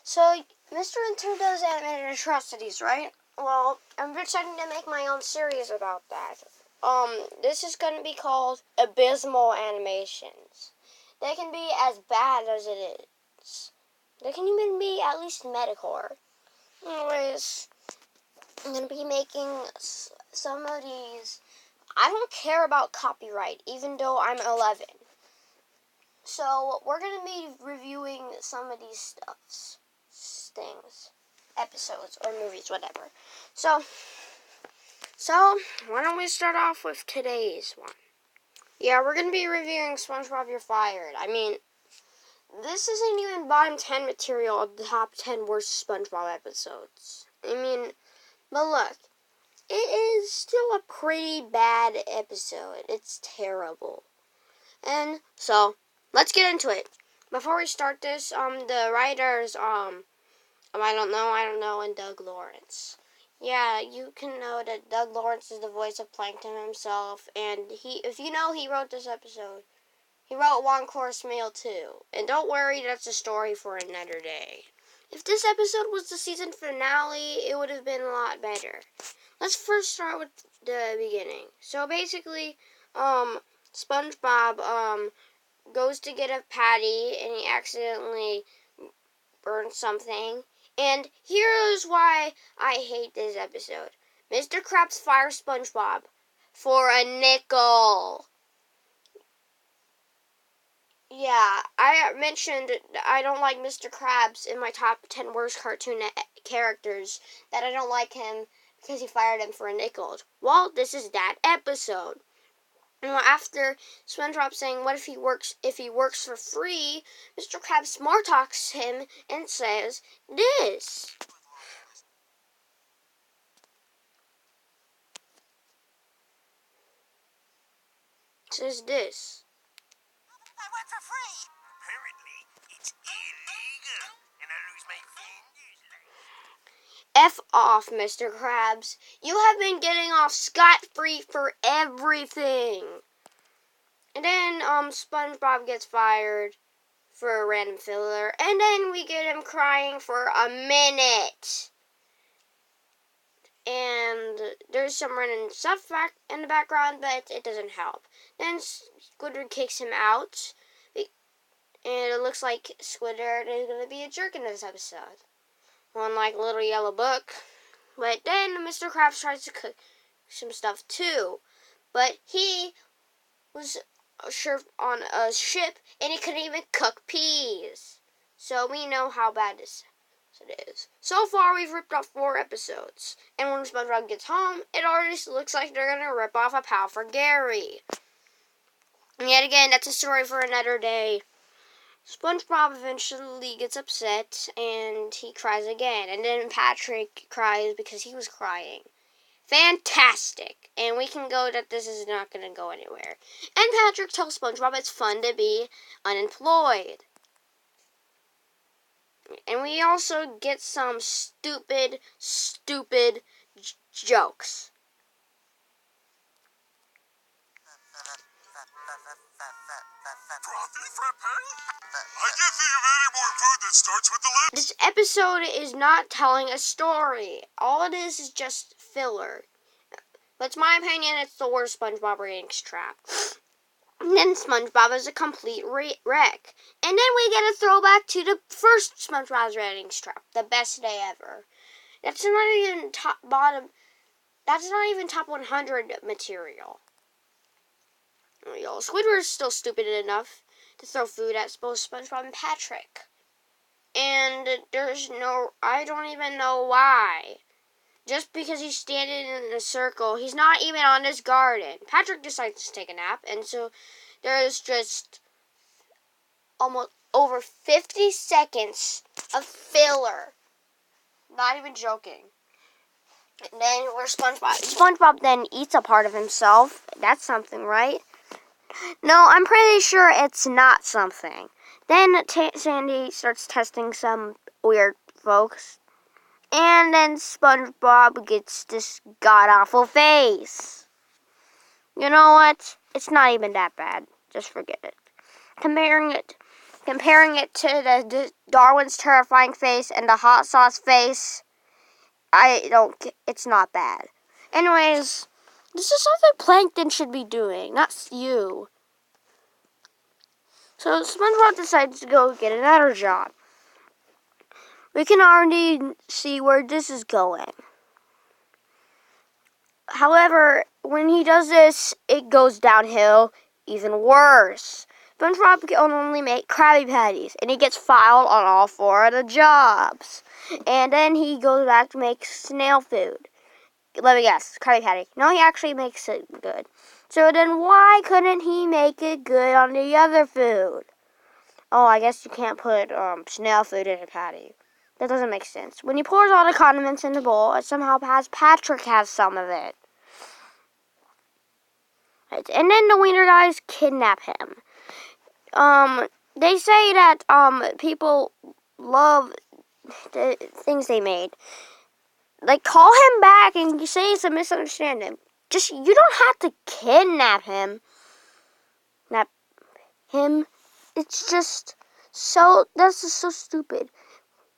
So, Mr. Enter does animated atrocities, right? Well, I'm deciding to make my own series about that. This is going to be called Abysmol Animations. They can be as bad as it is. They can even be at least metalcore. Anyways, I'm going to be making some of these. I don't care about copyright, even though I'm 11. So, we're going to be reviewing some of these things, episodes, or movies, whatever. So, why don't we start off with today's one? Yeah, we're going to be reviewing SpongeBob You're Fired. I mean, this isn't even bottom 10 material of the top 10 worst SpongeBob episodes. I mean, but look, it is still a pretty bad episode. It's terrible. And so, let's get into it. Before we start this, the writers, I don't know, and Doug Lawrence. Yeah, you can know that Doug Lawrence is the voice of Plankton himself, and if you know, he wrote this episode. He wrote One Course Meal too. And don't worry, that's a story for another day. If this episode was the season finale, it would have been a lot better. Let's first start with the beginning. So basically, SpongeBob, goes to get a patty, and he accidentally burns something. And here's why I hate this episode. Mr. Krabs fires SpongeBob for a nickel. Yeah, I mentioned I don't like Mr. Krabs in my top 10 worst cartoon characters, that I don't like him because he fired him for a nickel. Well, this is that episode. And after SpongeBob saying, what if he works for free, Mr. Krabs smart talks him and says this. Says this. I work for free. Apparently, it's illegal, and I lose my fingers. F off, Mr. Krabs. You have been getting off scot-free for everything. And then, SpongeBob gets fired for a random filler, and then we get him crying for a minute. And there's some random stuff back in the background, but it doesn't help. Then Squidward kicks him out, and it looks like Squidward is going to be a jerk in this episode. Unlike Little Yellow Book. But then Mr. Krabs tries to cook some stuff too. But he was on a ship, and he couldn't even cook peas. So we know how bad this is. So far, we've ripped off 4 episodes. And when SpongeBob gets home, it already looks like they're going to rip off a pal for Gary. And yet again, that's a story for another day. SpongeBob eventually gets upset, and he cries again. And then Patrick cries because he was crying. Fantastic. And we can go that this is not going to go anywhere. And Patrick tells SpongeBob it's fun to be unemployed. And we also get some stupid jokes. Broccoli frappe? I can't think of any more food that starts with the letter. This episode is not telling a story. All it is just filler. But in my opinion, it's the worst SpongeBob ratings trap. And then SpongeBob is a complete wreck. And then we get a throwback to the first SpongeBob's ratings trap. The best day ever. That's not even top 100 material. Squidward's still stupid enough to throw food at both SpongeBob and Patrick. And I don't even know why. Just because he's standing in a circle, he's not even on his garden. Patrick decides to take a nap, and so there's just almost over 50 seconds of filler. Not even joking. And then where's SpongeBob? SpongeBob then eats a part of himself. That's something, right? No, I'm pretty sure it's not something. Then Sandy starts testing some weird folks. And then SpongeBob gets this god-awful face. You know what? It's not even that bad. Just forget it. Comparing it comparing it to the Darwin's terrifying face and the hot sauce face, it's not bad. Anyways, this is something Plankton should be doing, not you. So SpongeBob decides to go get another job. We can already see where this is going. However, when he does this, it goes downhill even worse. SpongeBob can only make Krabby Patties, and he gets filed on all 4 of the jobs. And then he goes back to make snail food. Let me guess, Krabby Patty. No, he actually makes it good. So then why couldn't he make it good on the other food? Oh, I guess you can't put snail food in a patty. That doesn't make sense. When he pours all the condiments in the bowl, it somehow Patrick has some of it. Right. And then the wiener guys kidnap him. They say that people love the things they made. Like, call him back and you say it's a misunderstanding. You don't have to kidnap him. It's just that's just so stupid.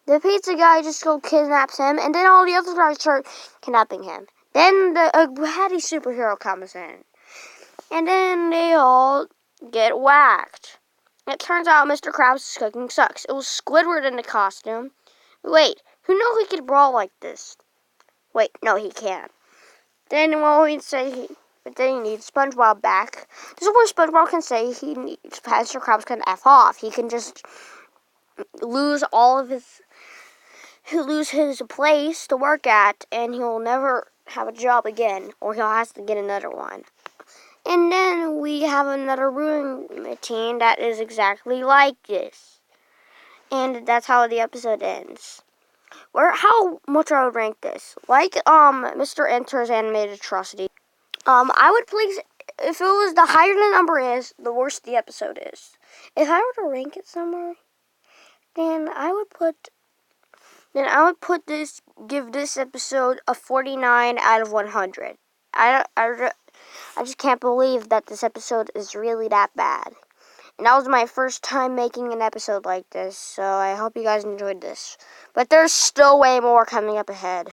The pizza guy just kidnaps him, and then all the other guys start kidnapping him. Then the Hattie superhero comes in. And then they all get whacked. It turns out Mr. Krabs' cooking sucks. It was Squidward in the costume. Wait, who knew he could brawl like this? Wait, no, he can't. Then then he needs SpongeBob back. This is where SpongeBob can say Mr. Krabs can F off. He can just lose his place to work at, and he'll never have a job again, or he'll have to get another one. And then we have another brewing routine that is exactly like this. And that's how the episode ends. How much I would rank this? Like Mr. Enter's animated atrocity. I would place, if it was the higher the number is, the worse the episode is. If I were to rank it somewhere, then I would give this episode a 49 out of 100. I just can't believe that this episode is really that bad. And that was my first time making an episode like this, so I hope you guys enjoyed this. But there's still way more coming up ahead.